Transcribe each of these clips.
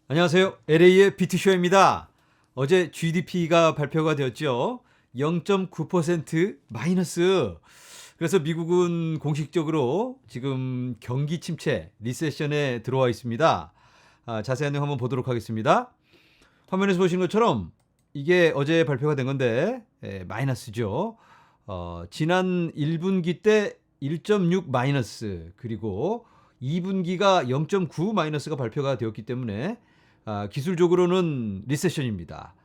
안녕하세요. LA의 비트쇼입니다. 어제 GDP가 발표가 되었죠. 0.9% 마이너스. 그래서 미국은 공식적으로 지금 경기 침체, 리세션에 들어와 있습니다. 자세한 내용 한번 보도록 하겠습니다. 화면에서 보시는 것처럼 이게 어제 발표가 된 건데 마이너스죠. 지난 1분기 때 1.6 마이너스 그리고 2분기가 0.9 마이너스가 발표가 되었기 때문에 기술적으로는 리세션입니다.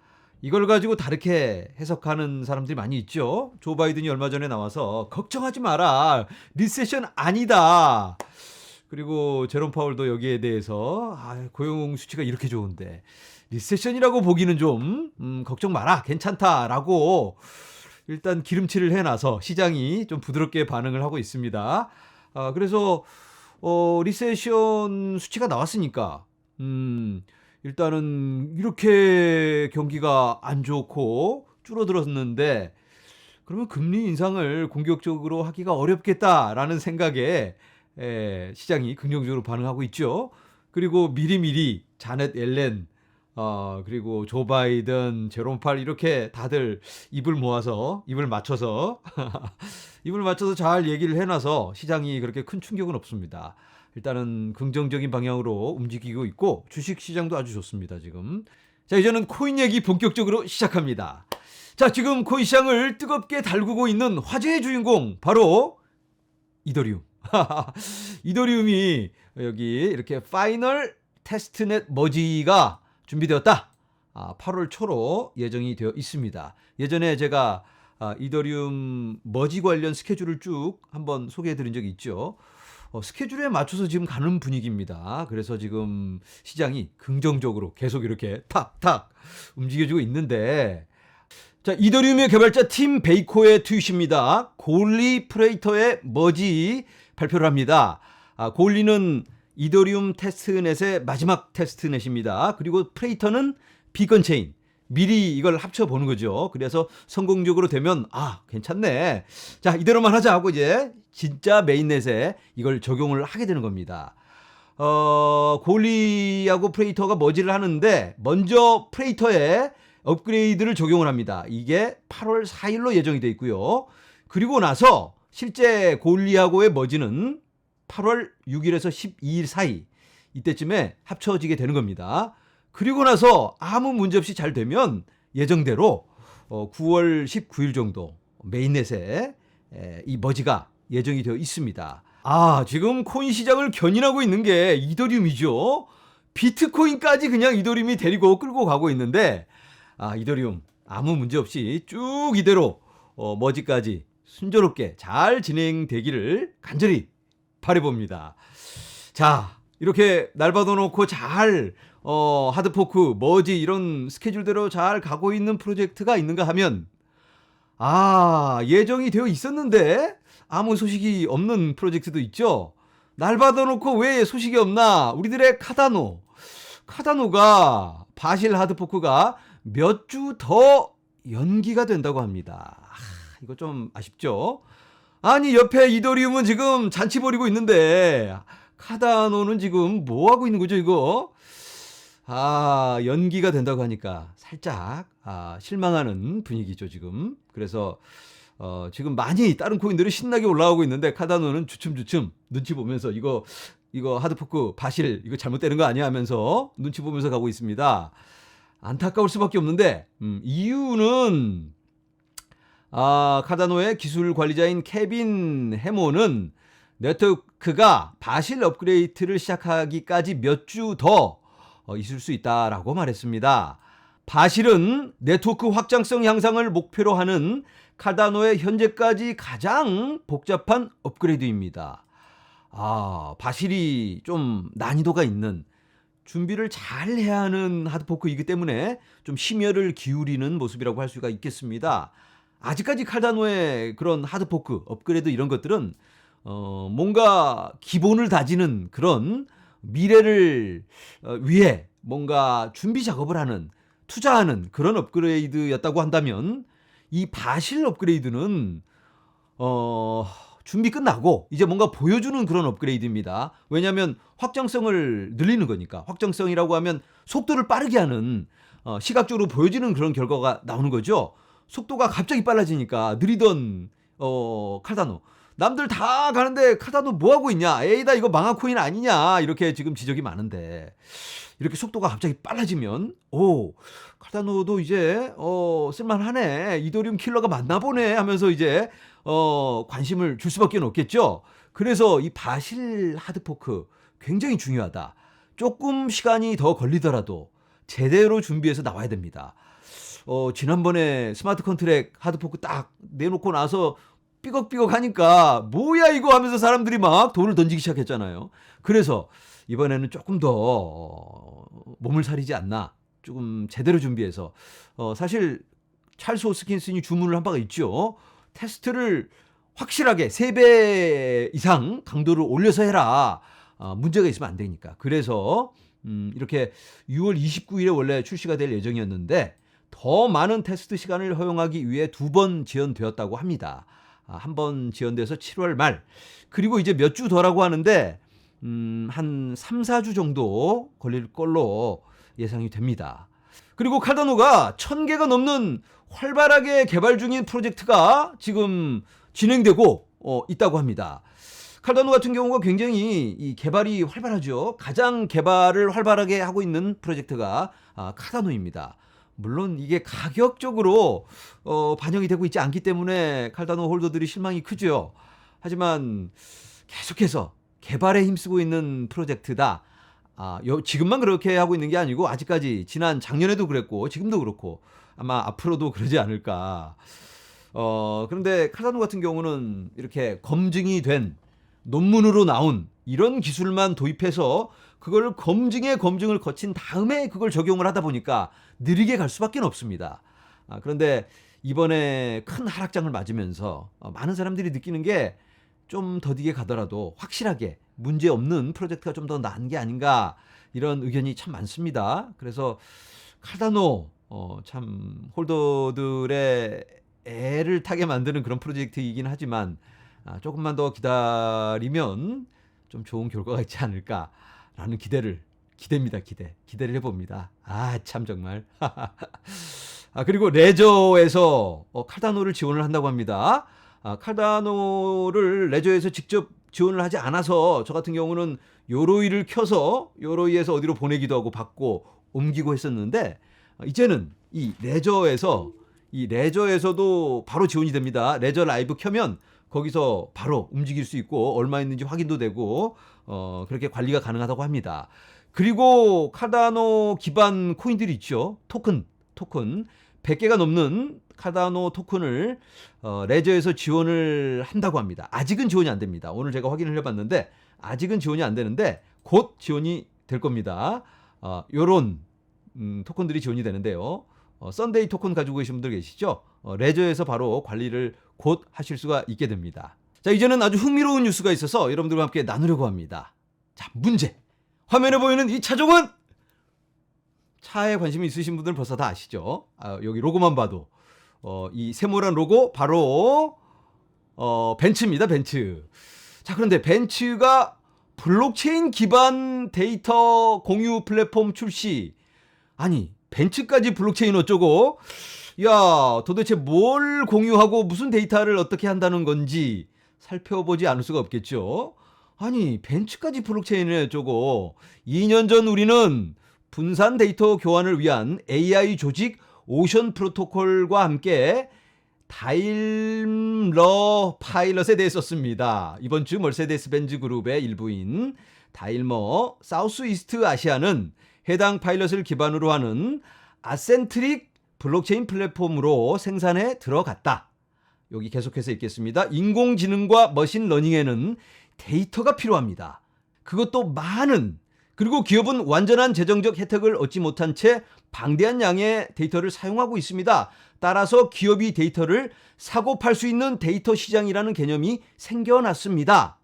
이걸 가지고 다르게 해석하는 사람들이 많이 있죠. 조 바이든이 얼마 전에 나와서 걱정하지 마라. 리세션 아니다. 그리고 제롬 파월도 여기에 대해서 고용 수치가 이렇게 좋은데 리세션이라고 보기는 좀 걱정 마라. 괜찮다라고 일단 기름칠을 해놔서 시장이 좀 부드럽게 반응을 하고 있습니다. 그래서 리세션 수치가 나왔으니까 일단은 이렇게 경기가 안 좋고 줄어들었는데 그러면 금리 인상을 공격적으로 하기가 어렵겠다라는 생각에 시장이 긍정적으로 반응하고 있죠. 그리고 미리미리 자넷 옐렌 그리고 조 바이든, 제롬 파월 이렇게 다들 입을 모아서 입을 맞춰서 입을 맞춰서 잘 얘기를 해놔서 시장이 그렇게 큰 충격은 없습니다. 일단은 긍정적인 방향으로 움직이고 있고 주식 시장도 아주 좋습니다, 지금. 자, 이제는 코인 얘기 본격적으로 시작합니다. 자, 지금 코인 시장을 뜨겁게 달구고 있는 화제의 주인공 바로 이더리움. 이더리움이 여기 이렇게 파이널 테스트넷 머지가 준비되었다. 8월 초로 예정이 되어 있습니다. 예전에 제가 이더리움 머지 관련 스케줄을 쭉 한번 소개해 드린 적이 있죠. 스케줄에 맞춰서 지금 가는 분위기입니다. 그래서 지금 시장이 긍정적으로 계속 이렇게 탁탁 움직여주고 있는데 자, 이더리움의 개발자 팀 베이코의 트윗입니다. 골리 프레이터의 머지 발표를 합니다. 골리는 이더리움 테스트넷의 마지막 테스트넷입니다. 그리고 프레이터는 비건 체인. 미리 이걸 합쳐보는 거죠. 그래서 성공적으로 되면 괜찮네. 자, 이대로만 하자 하고 이제 진짜 메인넷에 이걸 적용을 하게 되는 겁니다. 골리하고 프레이터가 머지를 하는데 먼저 프레이터에 업그레이드를 적용을 합니다. 이게 8월 4일로 예정이 되어 있고요. 그리고 나서 실제 골리하고의 머지는 8월 6일에서 12일 사이 이때쯤에 합쳐지게 되는 겁니다. 그리고 나서 아무 문제 없이 잘 되면 예정대로 9월 19일 정도 메인넷에 이 머지가 예정이 되어 있습니다. 지금 코인 시장을 견인하고 있는 게 이더리움이죠. 비트코인까지 그냥 이더리움이 데리고 끌고 가고 있는데 이더리움 아무 문제 없이 쭉 이대로 머지까지 순조롭게 잘 진행되기를 간절히 바라봅니다. 자, 이렇게 날 받아놓고 잘 하드포크, 머지 이런 스케줄대로 잘 가고 있는 프로젝트가 있는가 하면 예정이 되어 있었는데 아무 소식이 없는 프로젝트도 있죠. 날 받아놓고 왜 소식이 없나? 우리들의 카다노가 바실 하드포크가 몇 주 더 연기가 된다고 합니다. 이거 좀 아쉽죠? 아니, 옆에 이더리움은 지금 잔치 벌이고 있는데 카다노는 지금 뭐 하고 있는 거죠, 이거? 연기가 된다고 하니까 살짝 실망하는 분위기죠, 지금. 그래서 지금 많이 다른 코인들이 신나게 올라오고 있는데 카다노는 주춤주춤 눈치 보면서 이거 하드포크 바실 이거 잘못되는 거 아니야 하면서 눈치 보면서 가고 있습니다. 안타까울 수밖에 없는데 이유는 카다노의 기술 관리자인 케빈 해모는 네트워크가 바실 업그레이드를 시작하기까지 몇 주 더 있을 수 있다라고 말했습니다. 바실은 네트워크 확장성 향상을 목표로 하는 카다노의 현재까지 가장 복잡한 업그레이드입니다. 바실이 좀 난이도가 있는 준비를 잘 해야 하는 하드포크이기 때문에 좀 심혈을 기울이는 모습이라고 할 수가 있겠습니다. 아직까지 카다노의 그런 하드포크, 업그레이드 이런 것들은 뭔가 기본을 다지는 그런 미래를 위해 뭔가 준비 작업을 하는 투자하는 그런 업그레이드였다고 한다면 이 바실 업그레이드는 준비 끝나고 이제 뭔가 보여주는 그런 업그레이드입니다. 왜냐하면 확정성을 늘리는 거니까. 확정성이라고 하면 속도를 빠르게 하는 시각적으로 보여지는 그런 결과가 나오는 거죠. 속도가 갑자기 빨라지니까 느리던 카르다노. 남들 다 가는데 카르다노 뭐 하고 있냐? 에이다 이거 망한 코인 아니냐? 이렇게 지금 지적이 많은데 이렇게 속도가 갑자기 빨라지면 카르다노도 이제 쓸만하네. 이더리움 킬러가 맞나 보네 하면서 이제 관심을 줄 수밖에 없겠죠. 그래서 이 바실 하드포크 굉장히 중요하다. 조금 시간이 더 걸리더라도 제대로 준비해서 나와야 됩니다. 지난번에 스마트 컨트랙 하드포크 딱 내놓고 나서 삐걱삐걱 하니까 뭐야 이거 하면서 사람들이 막 돈을 던지기 시작했잖아요. 그래서 이번에는 조금 더 몸을 사리지 않나. 조금 제대로 준비해서 사실 찰스 호스킨슨이 주문을 한 바가 있죠. 테스트를 확실하게 3배 이상 강도를 올려서 해라. 문제가 있으면 안 되니까. 그래서 이렇게 6월 29일에 원래 출시가 될 예정이었는데 더 많은 테스트 시간을 허용하기 위해 2번 지연되었다고 합니다. 한 번 지연돼서 7월 말. 그리고 이제 몇 주 더라고 하는데 한 3, 4주 정도 걸릴 걸로 예상이 됩니다. 그리고 카르다노가 1000개가 넘는 활발하게 개발 중인 프로젝트가 지금 진행되고 있다고 합니다. 카르다노 같은 경우가 굉장히 이 개발이 활발하죠. 가장 개발을 활발하게 하고 있는 프로젝트가 카르다노입니다. 물론 이게 가격적으로 반영이 되고 있지 않기 때문에 카르다노 홀더들이 실망이 크죠. 하지만 계속해서 개발에 힘쓰고 있는 프로젝트다. 지금만 그렇게 하고 있는 게 아니고 아직까지 지난 작년에도 그랬고 지금도 그렇고 아마 앞으로도 그러지 않을까. 그런데 카르다노 같은 경우는 이렇게 검증이 된 논문으로 나온 이런 기술만 도입해서 그걸 검증을 거친 다음에 그걸 적용을 하다 보니까 느리게 갈 수밖에 없습니다. 그런데 이번에 큰 하락장을 맞으면서 많은 사람들이 느끼는 게 좀 더디게 가더라도 확실하게 문제 없는 프로젝트가 좀 더 나은 게 아닌가 이런 의견이 참 많습니다. 그래서 카르다노 참 홀더들의 애를 타게 만드는 그런 프로젝트이긴 하지만 조금만 더 기다리면 좀 좋은 결과가 있지 않을까라는 기대를 해봅니다. 참 정말. 그리고 레저에서 카르다노를 지원을 한다고 합니다. 카르다노를 레저에서 직접 지원을 하지 않아서 저 같은 경우는 요로이를 켜서 요로이에서 어디로 보내기도 하고 받고 옮기고 했었는데 이제는 이 레저에서도 바로 지원이 됩니다. 레저 라이브 켜면 거기서 바로 움직일 수 있고 얼마 있는지 확인도 되고 그렇게 관리가 가능하다고 합니다. 그리고 카르다노 기반 코인들이 있죠. 토큰 100개가 넘는 카르다노 토큰을 레저에서 지원을 한다고 합니다. 아직은 지원이 안 됩니다. 오늘 제가 확인을 해봤는데 아직은 지원이 안 되는데 곧 지원이 될 겁니다. 요런 토큰들이 지원이 되는데요. 썬데이 토큰 가지고 계신 분들 계시죠? 레저에서 바로 관리를 곧 하실 수가 있게 됩니다. 자, 이제는 아주 흥미로운 뉴스가 있어서 여러분들과 함께 나누려고 합니다. 자, 문제. 화면에 보이는 이 차종은 차에 관심이 있으신 분들은 벌써 다 아시죠? 여기 로고만 봐도 이 세모란 로고 바로 벤츠입니다. 벤츠. 자, 그런데 벤츠가 블록체인 기반 데이터 공유 플랫폼 출시. 아니, 벤츠까지 블록체인 어쩌고? 야, 도대체 뭘 공유하고 무슨 데이터를 어떻게 한다는 건지 살펴보지 않을 수가 없겠죠. 아니, 벤츠까지 블록체인을 어쩌고? 2년 전 우리는 분산 데이터 교환을 위한 AI 조직 오션 프로토콜과 함께 다일러 파일럿에 대해 썼습니다. 이번 주 머세데스 벤츠 그룹의 일부인 다일머 사우스 이스트 아시아는 해당 파일럿을 기반으로 하는 아센트릭 블록체인 플랫폼으로 생산에 들어갔다. 여기 계속해서 읽겠습니다. 인공지능과 머신러닝에는 데이터가 필요합니다. 그것도 많은, 그리고 기업은 완전한 재정적 혜택을 얻지 못한 채 방대한 양의 데이터를 사용하고 있습니다. 따라서 기업이 데이터를 사고 팔 수 있는 데이터 시장이라는 개념이 생겨났습니다.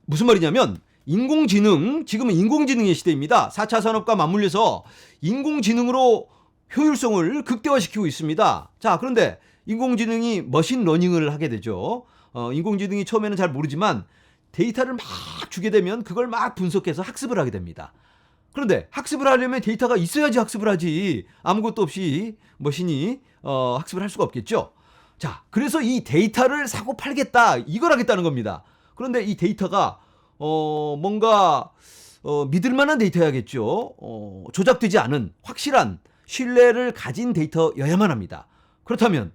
무슨 말이냐면 지금은 인공지능의 시대입니다. 4차 산업과 맞물려서 인공지능으로 효율성을 극대화시키고 있습니다. 자, 그런데 인공지능이 머신러닝을 하게 되죠. 인공지능이 처음에는 잘 모르지만 데이터를 막 주게 되면 그걸 막 분석해서 학습을 하게 됩니다. 그런데 학습을 하려면 데이터가 있어야지 학습을 하지. 아무것도 없이 머신이 학습을 할 수가 없겠죠. 자, 그래서 이 데이터를 사고 팔겠다, 이걸 하겠다는 겁니다. 그런데 이 데이터가 뭔가 믿을 만한 데이터야겠죠. 조작되지 않은 확실한 신뢰를 가진 데이터여야만 합니다. 그렇다면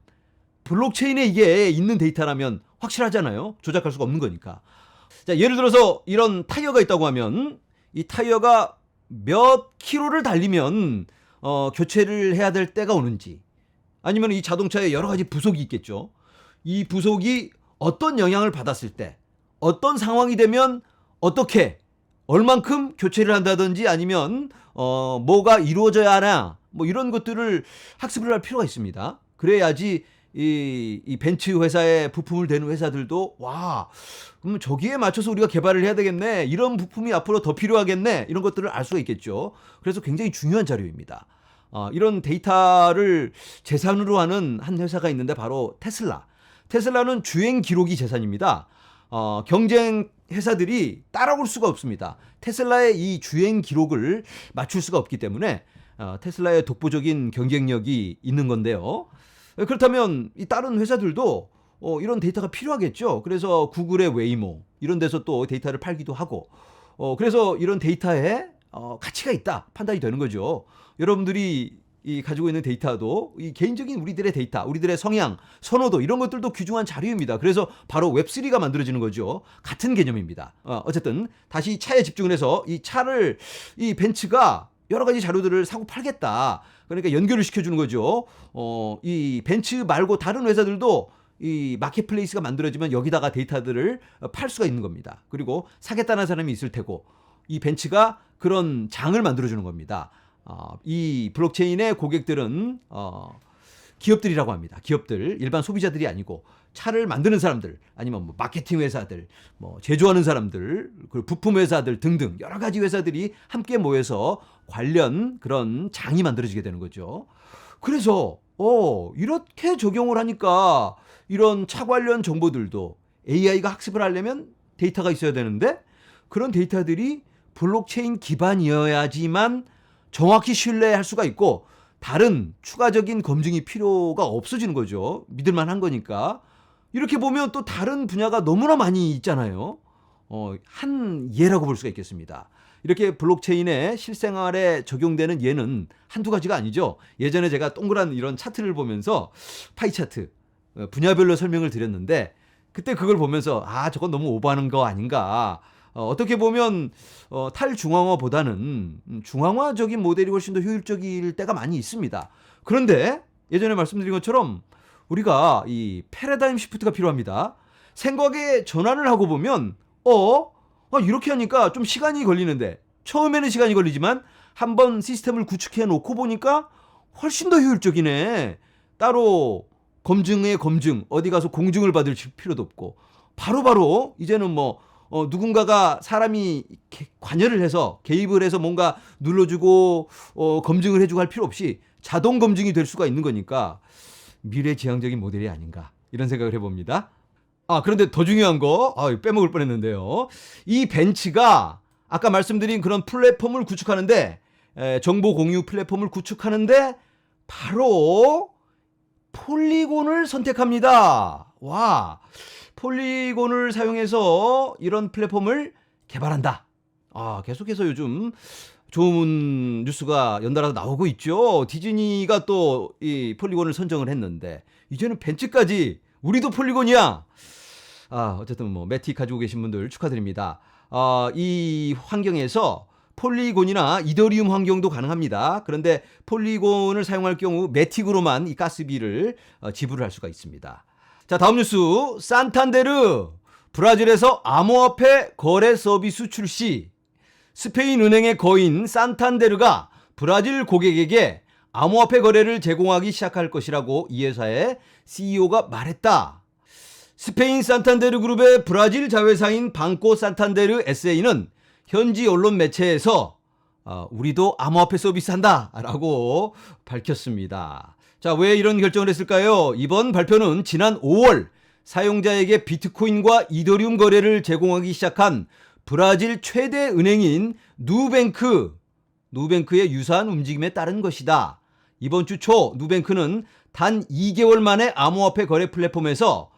블록체인에 이게 있는 데이터라면 확실하잖아요. 조작할 수가 없는 거니까. 자, 예를 들어서 이런 타이어가 있다고 하면 이 타이어가 몇 킬로를 달리면 교체를 해야 될 때가 오는지, 아니면 이 자동차에 여러 가지 부속이 있겠죠. 이 부속이 어떤 영향을 받았을 때, 어떤 상황이 되면 어떻게, 얼만큼 교체를 한다든지, 아니면 뭐가 이루어져야 하나, 뭐 이런 것들을 학습을 할 필요가 있습니다. 그래야지 이 벤츠 회사에 부품을 대는 회사들도 와, 그럼 저기에 맞춰서 우리가 개발을 해야 되겠네, 이런 부품이 앞으로 더 필요하겠네, 이런 것들을 알 수가 있겠죠. 그래서 굉장히 중요한 자료입니다. 이런 데이터를 재산으로 하는 한 회사가 있는데 바로 테슬라. 테슬라는 주행 기록이 재산입니다. 경쟁 회사들이 따라올 수가 없습니다. 테슬라의 이 주행 기록을 맞출 수가 없기 때문에 테슬라의 독보적인 경쟁력이 있는 건데요. 그렇다면 이 다른 회사들도 이런 데이터가 필요하겠죠. 그래서 구글의 웨이모 이런 데서 또 데이터를 팔기도 하고, 그래서 이런 데이터에 가치가 있다 판단이 되는 거죠. 여러분들이 가지고 있는 데이터도 이 개인적인 우리들의 데이터, 우리들의 성향, 선호도, 이런 것들도 귀중한 자료입니다. 그래서 바로 웹3가 만들어지는 거죠. 같은 개념입니다. 어쨌든 다시 차에 집중을 해서 이 벤츠가 여러 가지 자료들을 사고 팔겠다. 그러니까 연결을 시켜주는 거죠. 이 벤츠 말고 다른 회사들도 이 마켓플레이스가 만들어지면 여기다가 데이터들을 팔 수가 있는 겁니다. 그리고 사겠다는 사람이 있을 테고, 이 벤츠가 그런 장을 만들어주는 겁니다. 이 블록체인의 고객들은 기업들이라고 합니다. 기업들, 일반 소비자들이 아니고 차를 만드는 사람들, 아니면 뭐 마케팅 회사들, 뭐 제조하는 사람들, 그리고 부품 회사들 등등 여러 가지 회사들이 함께 모여서 관련 그런 장이 만들어지게 되는 거죠. 그래서 이렇게 적용을 하니까 이런 차 관련 정보들도 AI가 학습을 하려면 데이터가 있어야 되는데, 그런 데이터들이 블록체인 기반이어야지만 정확히 신뢰할 수가 있고 다른 추가적인 검증이 필요가 없어지는 거죠. 믿을만한 거니까. 이렇게 보면 또 다른 분야가 너무나 많이 있잖아요. 한 예라고 볼 수가 있겠습니다. 이렇게 블록체인에 실생활에 적용되는 예는 한두 가지가 아니죠. 예전에 제가 동그란 이런 차트를 보면서 파이 차트, 분야별로 설명을 드렸는데, 그때 그걸 보면서 저건 너무 오버하는 거 아닌가. 어떻게 보면 탈중앙화보다는 중앙화적인 모델이 훨씬 더 효율적일 때가 많이 있습니다. 그런데 예전에 말씀드린 것처럼 우리가 이 패러다임 시프트가 필요합니다. 생각의 전환을 하고 보면 이렇게 하니까 좀 시간이 걸리는데, 처음에는 시간이 걸리지만 한번 시스템을 구축해 놓고 보니까 훨씬 더 효율적이네. 따로 검증, 어디 가서 공증을 받을 필요도 없고, 바로바로 이제는 뭐 누군가가 사람이 관여를 해서 개입을 해서 뭔가 눌러주고 검증을 해주고 할 필요 없이 자동 검증이 될 수가 있는 거니까 미래지향적인 모델이 아닌가, 이런 생각을 해봅니다. 그런데 더 중요한 거 빼먹을 뻔했는데요. 이 벤츠가 아까 말씀드린 그런 플랫폼을 구축하는데, 정보 공유 플랫폼을 구축하는데 바로 폴리곤을 선택합니다. 와, 폴리곤을 사용해서 이런 플랫폼을 개발한다. 계속해서 요즘 좋은 뉴스가 연달아서 나오고 있죠. 디즈니가 또 이 폴리곤을 선정을 했는데, 이제는 벤츠까지 우리도 폴리곤이야. 어쨌든 뭐 매틱 가지고 계신 분들 축하드립니다. 이 환경에서 폴리곤이나 이더리움 환경도 가능합니다. 그런데 폴리곤을 사용할 경우 매틱으로만 이 가스비를 지불할 수가 있습니다. 자, 다음 뉴스. 산탄데르, 브라질에서 암호화폐 거래 서비스 출시. 스페인 은행의 거인 산탄데르가 브라질 고객에게 암호화폐 거래를 제공하기 시작할 것이라고 이 회사의 CEO가 말했다. 스페인 산탄데르 그룹의 브라질 자회사인 방코 산탄데르 SA는 현지 언론 매체에서 우리도 암호화폐 서비스 한다 라고 밝혔습니다. 자, 왜 이런 결정을 했을까요? 이번 발표는 지난 5월 사용자에게 비트코인과 이더리움 거래를 제공하기 시작한 브라질 최대 은행인 누뱅크의 유사한 움직임에 따른 것이다. 이번 주 초 누뱅크는 단 2개월 만에 암호화폐 거래 플랫폼에서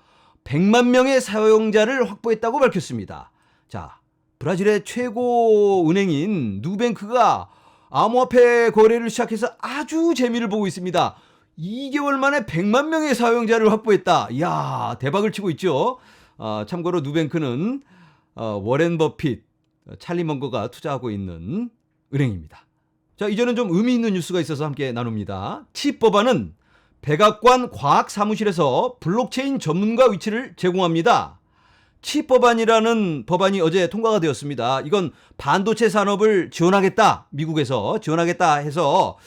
100만 명의 사용자를 확보했다고 밝혔습니다. 자, 브라질의 최고 은행인 누뱅크가 암호화폐 거래를 시작해서 아주 재미를 보고 있습니다. 2개월 만에 100만 명의 사용자를 확보했다. 이야, 대박을 치고 있죠. 참고로 누뱅크는 워렌 버핏, 찰리 먼거가 투자하고 있는 은행입니다. 자, 이제는 좀 의미 있는 뉴스가 있어서 함께 나눕니다. 칩 법안은 백악관 과학사무실에서 블록체인 전문가 위치를 제공합니다. 칩 법안이라는 법안이 어제 통과가 되었습니다. 이건 반도체 산업을 지원하겠다, 미국에서 지원하겠다 해서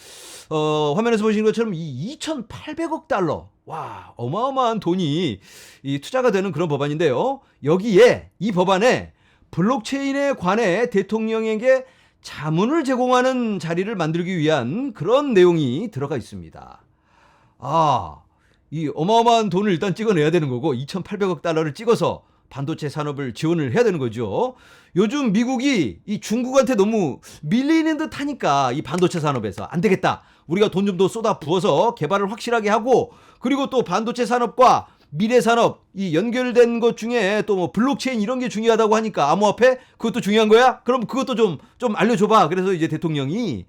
화면에서 보시는 것처럼 이 2,800억 달러, 와, 어마어마한 돈이 이 투자가 되는 그런 법안인데요. 여기에 이 법안에 블록체인에 관해 대통령에게 자문을 제공하는 자리를 만들기 위한 그런 내용이 들어가 있습니다. 이 어마어마한 돈을 일단 찍어내야 되는 거고 2,800억 달러를 찍어서 반도체 산업을 지원을 해야 되는 거죠. 요즘 미국이 이 중국한테 너무 밀리는 듯 하니까 이 반도체 산업에서 안 되겠다. 우리가 돈 좀 더 쏟아 부어서 개발을 확실하게 하고, 그리고 또 반도체 산업과 미래 산업 이 연결된 것 중에 또 뭐 블록체인 이런 게 중요하다고 하니까 암호화폐 그것도 중요한 거야? 그럼 그것도 좀 알려줘봐. 그래서 이제 대통령이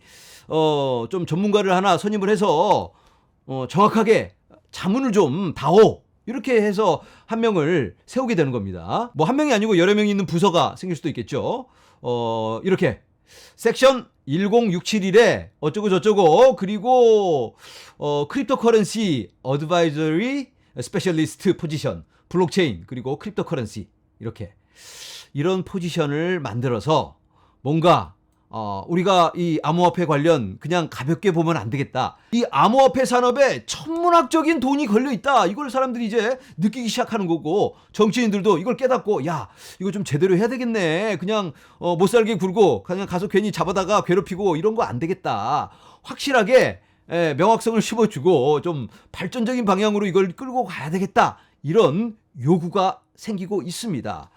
좀 전문가를 하나 선임을 해서 정확하게 자문을 좀 다오. 이렇게 해서 한 명을 세우게 되는 겁니다. 뭐 한 명이 아니고 여러 명이 있는 부서가 생길 수도 있겠죠. 이렇게 섹션 10671에 어쩌고 저쩌고, 그리고 크립토커런시 어드바이저리 스페셜리스트 포지션, 블록체인, 그리고 크립토커런시, 이런 포지션을 만들어서 뭔가 우리가 이 암호화폐 관련 그냥 가볍게 보면 안 되겠다. 이 암호화폐 산업에 천문학적인 돈이 걸려 있다. 이걸 사람들이 이제 느끼기 시작하는 거고, 정치인들도 이걸 깨닫고, 야, 이거 좀 제대로 해야 되겠네. 그냥 못 살게 굴고 그냥 가서 괜히 잡아다가 괴롭히고 이런 거 안 되겠다. 확실하게 명확성을 심어주고 좀 발전적인 방향으로 이걸 끌고 가야 되겠다. 이런 요구가 생기고 있습니다.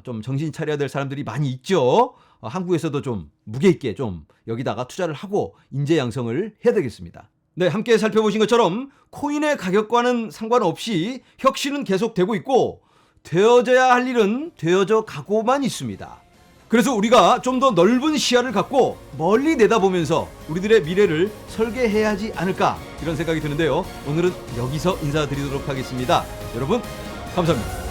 좀 정신 차려야 될 사람들이 많이 있죠. 한국에서도 좀 무게 있게 좀 여기다가 투자를 하고 인재 양성을 해야 되겠습니다. 네, 함께 살펴보신 것처럼 코인의 가격과는 상관없이 혁신은 계속되고 있고, 되어져야 할 일은 되어져 가고만 있습니다. 그래서 우리가 좀 더 넓은 시야를 갖고 멀리 내다보면서 우리들의 미래를 설계해야 하지 않을까, 이런 생각이 드는데요. 오늘은 여기서 인사드리도록 하겠습니다. 여러분, 감사합니다.